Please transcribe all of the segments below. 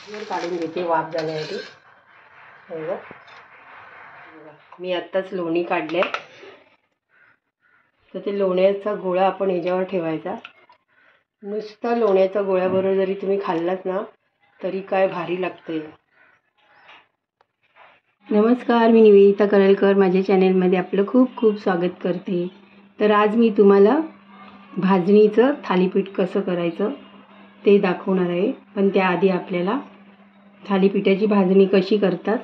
काढून घेते वाफ जाण्यासाठी। बघा मी आत्ताच लोणी काढले, तर ते लोण्याचा गोळा आपण ह्याच्यावर ठेवायचा। नुसता लोण्याचा गोळ्याबरोबर जरी तुम्ही खाल्लात ना तरी काय भारी लागते। नमस्कार, मी निवेदिता करलकर, माझ्या चॅनलमध्ये आपलं खूप खूप स्वागत करते। तर आज मी तुम्हाला भाजणीचं थालीपीठ कसं करायचं ते दाखवणार आहे। पण त्याआधी आपल्याला थालीपीठाची भाजणी कशी करतात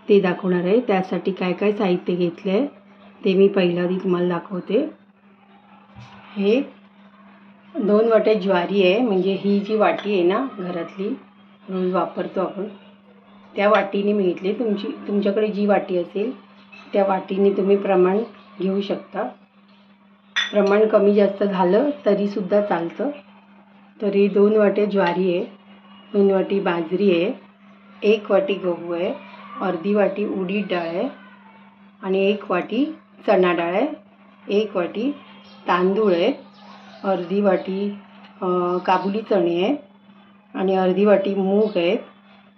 ते दाखवणार आहे। त्यासाठी काय काय साहित्य घेतले आहे ते मी पहिल्यांदा तुम्हाला दाखवते। हे 2 वाट्या ज्वारी आहे, म्हणजे ही जी वाटी आहे ना घरातली रोज वापरतो आपण, त्या वाटीने मी घेतले। तुमच्याकडे जी वाटी असेल त्या वाटीने तुम्ही प्रमाण घेऊ शकता। प्रमाण कमी जास्त झालं तरी सुद्धा चालतं। तर ही 2 वाट्या ज्वारी आहे, 2 वाटी बाजरी आहे, 1 वाटी गहू आहे, अर्धी वाटी उडीद डाळ आहे आणि 1 वाटी चणा डाळ आहे, 1 वाटी तांदूळ आहे, अर्धी वाटी काबुली चणे आहे आणि अर्धी वाटी मूग आहे,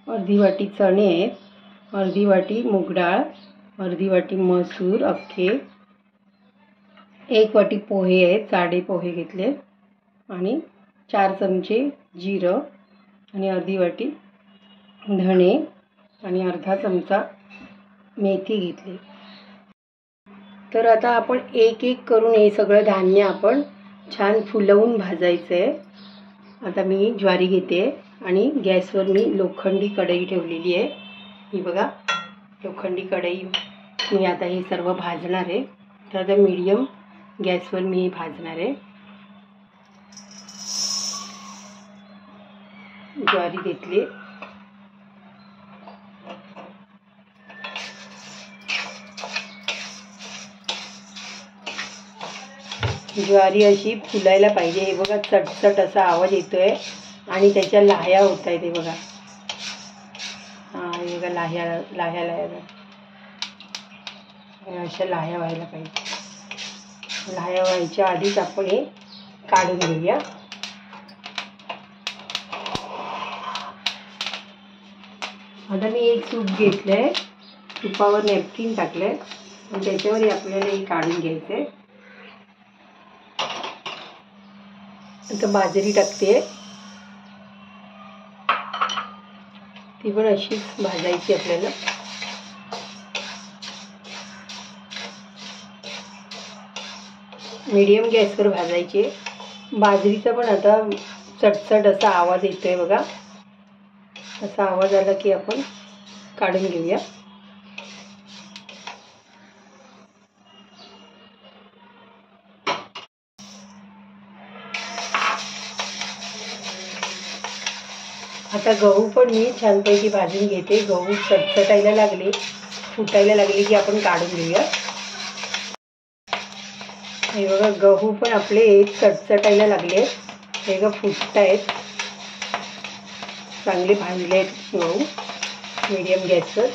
अर्धी वाटी चणे आहेत, अर्धी वाटी मूग डाळ, अर्धी वाटी मसूर अख्खे, 1 वाटी पोहे आहेत, जाडे पोहे घेतले आणि 4 चमचे जिरं आणि अर्धी वाटी धणे आणि अर्धा चमचा मेथी घेतली। तर आता आपण एक एक करून हे सगळं धान्य आपण छान फुलवून भाजायचं आहे। आता मी ज्वारी घेते आणि गॅसवर मी लोखंडी कढई ठेवलेली आहे। ही बघा लोखंडी कढई, मी आता हे सर्व भाजणार आहे। तर आता मीडियम गॅसवर मी हे भाजणार आहे। ज्वारी घेतली, ज्वारी अशी फुलायला पाहिजे। हे बघा चटचट असा आवाज येतोय आणि त्याच्या लाह्या होत आहेत। हे बघा, हे बघा लाह्या लाह्या लाह्या अशा लाह्या व्हायला पाहिजे। लाह्या व्हायच्या आधीच आपण हे काढून घेऊया। आता मी एक सूप घेतलंय, तुपावर नॅपकिन टाकलंय आणि त्याच्यावर आपल्याला हे काढून घ्यायचंय। आता बाजरी टाकते, ती पण अशीच भाजायची आपल्याला। मीडियम गॅसवर भाजायची। बाजरीचा पण आता चटचट असा आवाज येतोय बघा, असा आवाज आला की आपण काढून घेऊया। आता गहू पण मी छानपैकी भाजून घेते। गहू चटचटायला लागले, फुटायला लागले की आपण काढून घेऊया। हे बघा गहू पण आपले चटचटायला लागले, हे बघा फुटत आहेत, चांगले भाजले आहेत गहू। मीडियम गॅसवर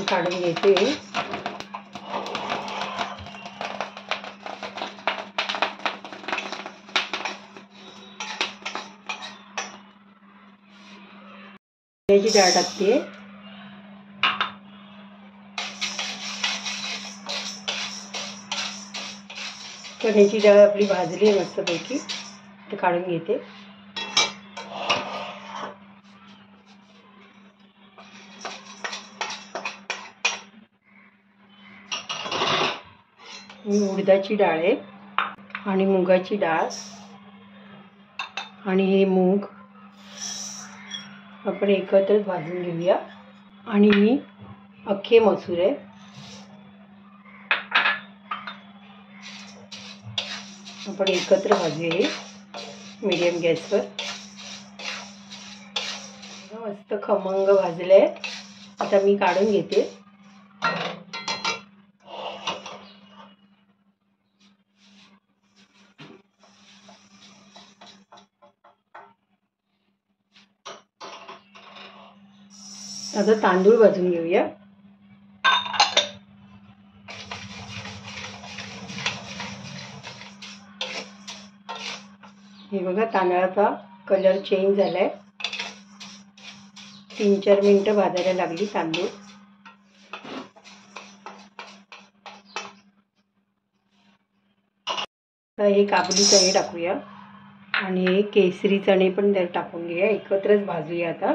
काढून घ्यायचे। चण्याची डाळ टाकते, चण्याची डाळ आपली भाजली आहे मस्तपैकी, ते काढून घेते। मी उडदाची डाळ आहे आणि मुगाची डाळ आणि हे मूग आपण एकत्र भाजून घेऊया आणि ही अख्खे मसूर आहे, आपण एकत्र भाजूया मीडियम गॅसवर। मस्त खमंग भाजले, आता मी काढून घेते। आता तांदूळ भाजून घेऊया। हे बघा तांदळाचा कलर चेंज झालाय, 3-4 मिनटं भाजायला लागली तांदूळ. आता हे काबुली चणे टाकूया आणि हे केसरी चणे पण त्यात टाकून घेऊया. एकत्रच भाजूया आता.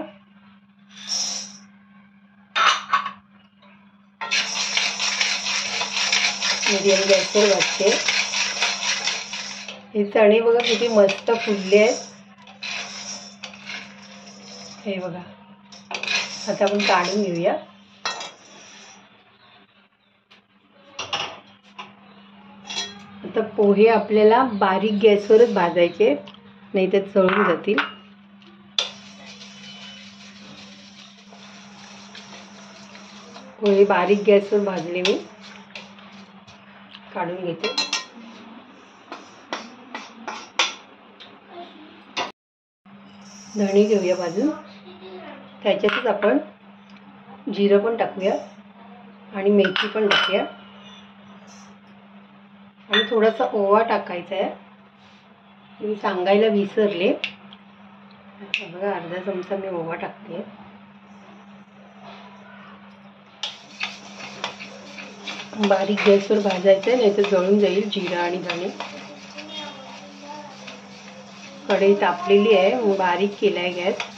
मीडियम गॅसवर भाजते. हे चणे बघा किती मस्त फुलले आहेत. हे बघा. आता आपण काढून घेऊया. आता पोहे आपल्याला बारीक गॅसवरच भाजायचे, नाही तर जळून जातील. पोहे बारीक गॅसवर भाजले मी. काढून घेते. धणे घेऊया भाजून. त्याच्यातच आपण जिरं पण टाकूया आणि मेथी पण टाकूया आणि थोडासा ओवा टाकायचा आहे. मी सांगायला विसरले. बघा अर्धा चमचा मी ओवा टाकते. बारीक गॅसवर भाजायचं आहे, नाही तर जळून जाईल जिरं आणि धणे. कढई तापलेली आहे, बारीक केलाय गॅस.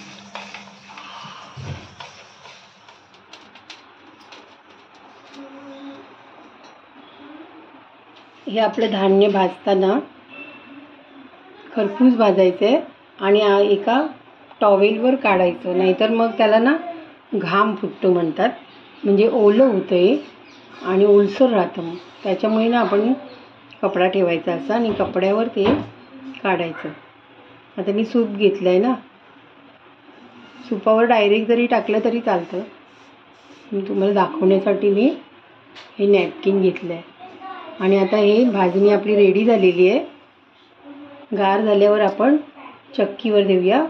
हे आपलं धान्य भाजताना खरपूस भाजायचं आहे आणि एका टॉवेलवर काढायचं, नाहीतर मग त्याला ना घाम फुटतो म्हणतात, म्हणजे ओलं होतं हे आणि ओलसर राहतं. मग त्याच्यामुळे ना आपण कपडा ठेवायचा असा आणि कपड्यावर ते काढायचं. आता मी सूप घेतलं आहे ना, सुपावर डायरेक्ट जरी टाकलं तरी चालतं. मी तुम्हाला दाखवण्यासाठी मी हे नॅपकिन घेतलं आहे. आणि आता हे भाजणी आपली रेडी झालेली आहे. गार झाल्यावर आपण चक्कीवर देऊया.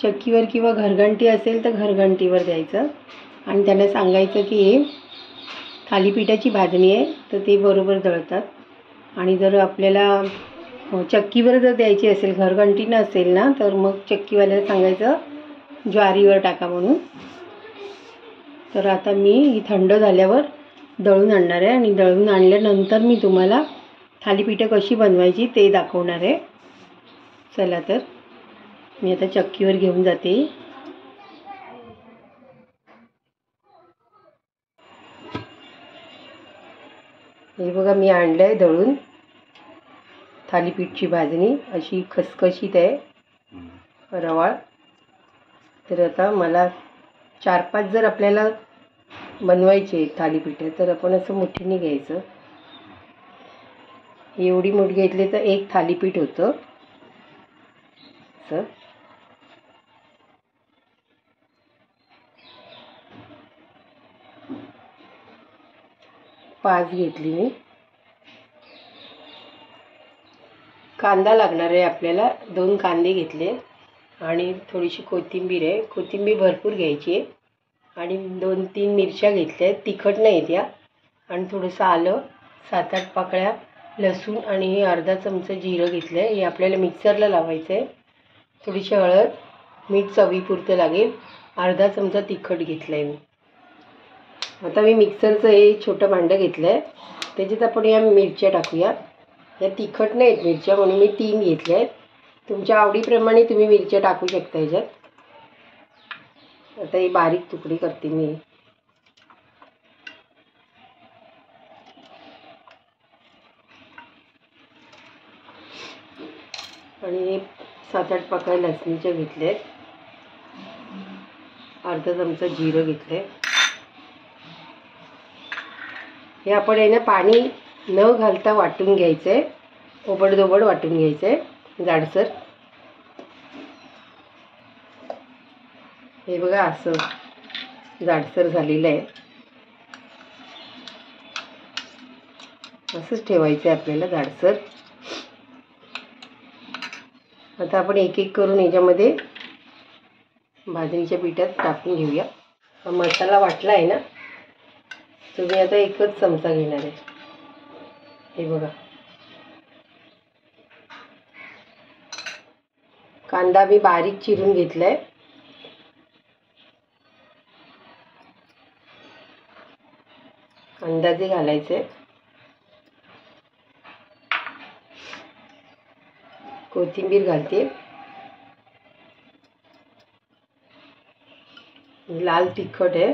चक्कीवर किंवा घरघंटी असेल तर घरघंटीवर द्यायचं आणि त्यांना सांगायचं की हे थालीपीठाची भाजणी आहे, तर ते बरोबर दळतात. आणि जर आपल्याला चक्कीवर जर द्यायची असेल, घरघंटी नसेल ना, तर मग चक्कीवाल्याला सांगायचं ज्वारीवर टाका म्हणून. तर आता मी ही थंड झाल्यावर दळून आणणार आहे आणि दळून आणल्यानंतर मी तुम्हाला थालीपीठं कशी बनवायची ते दाखवणार आहे. चला तर मी आता चक्कीवर घेऊन जाते. हे बघा मी आणलं आहे दळून थालीपीठची भाजणी. अशी खसखशीत आहे रवाळ. तर आता मला 4-5 जर आपल्याला बनवायचे थालीपीठं तर आपण असं मुठीने घ्यायचं. एवढी मूठ घेतली तर एक थालीपीठ होतं. असं 5 घेतली मी. कांदा लागणार आहे आपल्याला. 2 कांदे घेतले आणि थोडीशी कोथिंबीर आहे. कोथिंबीर भरपूर घ्यायची आहे. आणि 2-3 मिरच्या घेतल्या आहेत, तिखट नाही त्या. आणि थोडंसं आलं, 7-8 पाकळ्या लसूण आणि हे अर्धा चमचा जिरं घेतलं आहे. हे आपल्याला मिक्सरला लावायचं आहे. थोडीशी हळद, मीठ चवीपुरतं लागेल. अर्धा चमचा तिखट घेतलं आहे मी. आता मी मिक्सरचं हे छोटं भांडं घेतलं आहे, त्याच्यात आपण या मिरच्या टाकूया. या तिखट नाहीत मिरच्या म्हणून मी 3 घेतल्या आहेत. तुमच्या आवडीप्रमाणे तुम्ही मिरच्या टाकू शकता ह्याच्यात. आता ही बारीक तुकडी करते मी. आणि 7-8 पाकळ्या लसणीच्या घेतल्या आहेत. अर्धा चमचा जिरं घेतलं. हे आपण आहे ना पाणी न घालता वाटून घ्यायचं आहे. ओबडधोबड वाटून घ्यायचं आहे जाडसर. हे बघा असं जाडसर झालेलं आहे. असंच ठेवायचं आहे आपल्याला जाडसर. आता आपण एक एक करून याच्यामध्ये भाजणीच्या पिठात टाकून घेऊया. मसाला वाटला आहे ना, तुम्ही आता एकच चमचा घेणार आहे. हे बघा कांदा मी बारीक चिरून घेतलाय. अंदाजे घालायचे. कोथिंबीर घालते. लाल तिखट आहे.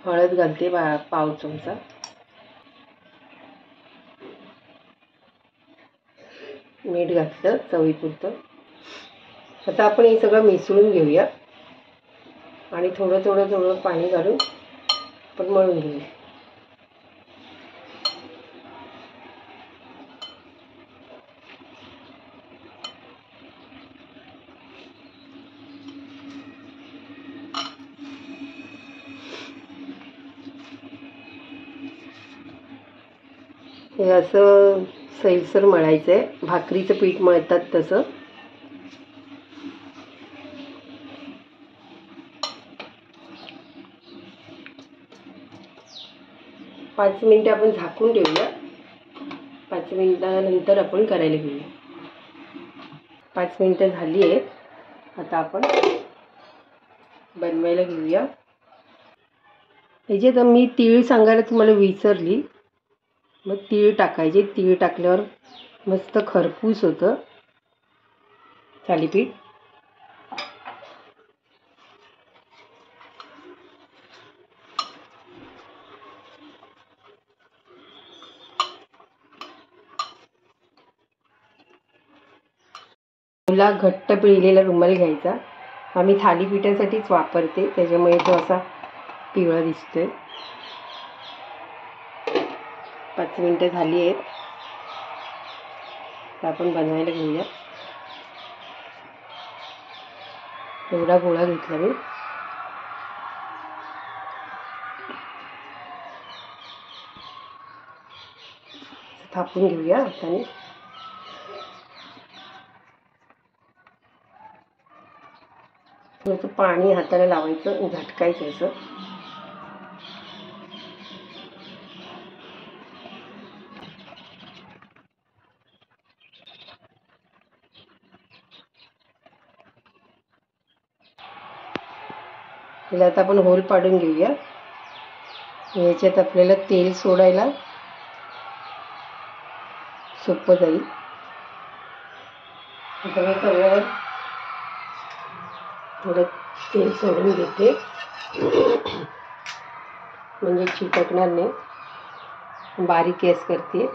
हळद घालते पाव चमचा. मीठ घातलं चवीपुरतं. आता आपण हे सगळं मिसळून घेऊया आणि थोडं थोडं थोडं पाणी घालून आपण मळून घेऊया. हे असं सैलसर मळायचं आहे, भाकरीचं पीठ मळतात तसं. पाच मिनिटं आपण झाकून ठेवूया. 5 मिनिटानंतर आपण करायला घेऊया. 5 मिनिटं झाली आहेत. आता आपण बनवायला घेऊया. ह्याच्यात मी तीळ सांगायला तुम्हाला विसरली. मग तीळ टाकायचे. तीळ टाकल्यावर मस्त खरपूस होतं थालीपीठ. ओला घट्ट पिळलेला रुमाल घ्यायचा. आम्ही थालीपीठासाठीच वापरते, त्याच्यामुळे तो असा पिवळा दिसतोय. 5 मिनिटं झाली आहेत. तर आपण बनवायला घेऊया. एवढा गोळा घेतला मी. थापून घेऊया हाताने. थोडंसं पाणी हाताला लावायचं, झटकायचं असं. त्याला आता आपण होल पाडून घेऊया. याच्यात आपल्याला तेल सोडायला सोपं जाईल. आता मी तव्यावर थोडं तेल सोडून घेते, म्हणजे चिटकणार नाही. बारीक गॅस करते.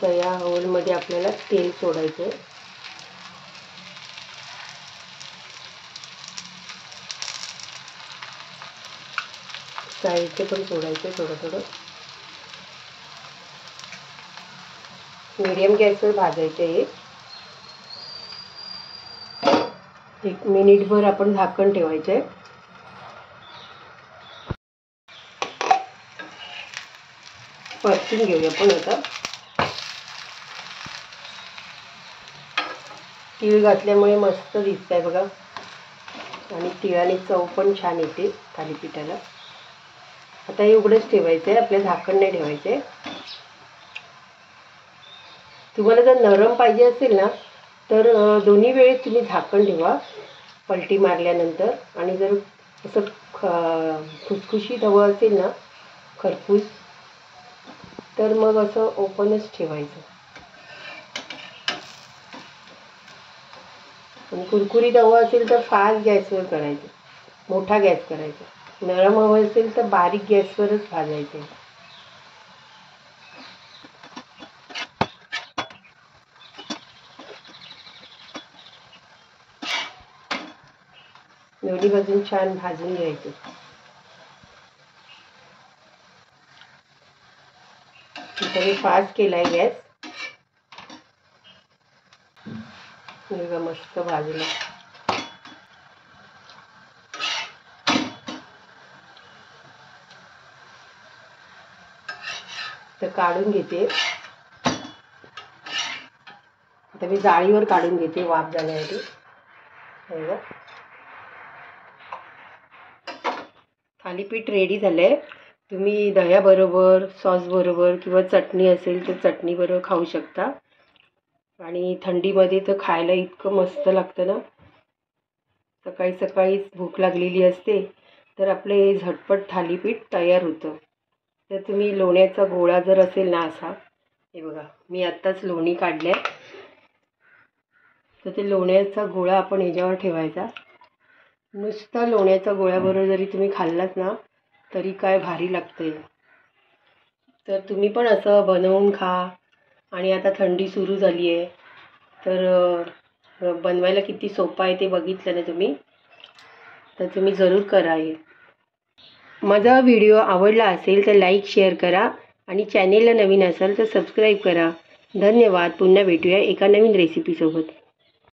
तर या होलमध्ये आपल्याला तेल सोडायचं. साईडचे पण सोडायचं थोडं थोडं. मीडियम गॅसवर भाजायचं हे. 1 मिनिटभर आपण झाकण ठेवायचं आहे. परतून घेऊया आपण आता. तीळ घातल्यामुळे मस्त दिसतंय बघा, आणि तिळाने चव पण छान येते थालीपीठाला. आता हे उघडंच ठेवायचं आहे, आपल्या झाकण नाही ठेवायचं आहे. तुम्हाला जर नरम पाहिजे असेल ना, तर दोन्ही वेळेस तुम्ही झाकण ठेवा पलटी मारल्यानंतर. आणि जर असं खुसखुशीत हवं असेल ना, खरपूस, तर मग असं ओपनच ठेवायचं. आणि कुरकुरीत हवं असेल तर फास्ट गॅसवर करायचं, मोठा गॅस करायचा. नरम हवं असेल तर बारीक गॅसवरच भाजायचं. दोन्ही बाजून छान भाजून घ्यायचं. इथे मी फास्ट केलाय गॅस. बघा मस्त भाजला. तर काढून घेते. आता मी जाळीवर काढून घेते वाफ जाण्यासाठी. बघा थालीपीठ रेडी झालं आहे. तुम्ही दह्याबरोबर, सॉसबरोबर किंवा चटणी असेल तर चटणीबरोबर खाऊ शकता. आणि थंडीमध्ये तर खायला इतकं मस्त लागतं ना. सकाळी सकाळीच भूक लागलेली असते तर आपले झटपट थालीपीठ तयार होतं. तर तुम्ही लोण्याचा गोळा जर असेल ना असा, हे बघा मी आत्ताच लोणी काढलं आहे, तर ते लोण्याचा गोळा आपण ह्याच्यावर ठेवायचा. नुसता लोण्याचा गोळ्याबरोबर जरी तुम्ही खाल्लात ना तरी काय भारी लागते. तर तुम्ही पण असं बनवून खा. आणि आता थंडी सुरू झाली आहे तर बनवायला किती सोपं आहे ते बघितलं ना तुम्ही, तर तुम्ही जरूर करा हे. माझा व्हिडिओ आवडला असेल तर लाईक शेअर करा आणि चॅनेलला नवीन असाल तर सबस्क्राईब करा. धन्यवाद. पुन्हा भेटूया एका नवीन रेसिपीसोबत.